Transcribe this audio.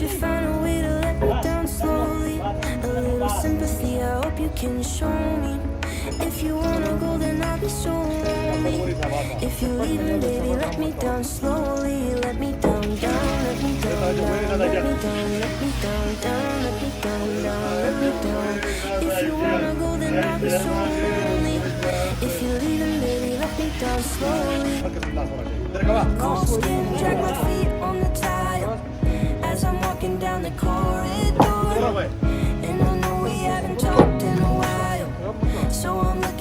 you find a way to let me down slowly? A little sympathy, I hope you can show me. If you wanna go, then I'll be so lonely. If you're leaving, baby, let me down slowly. Let me down, down, let me down, down, let me down, let me down, down, let me down, down, let me down. If you wanna go, then I'll be so lonely. If you're leaving, baby, let me down slowly. Cold skin, drag my feet on the tile as I'm walking down the corridor. And I know we haven't talked in a while, so I'm looking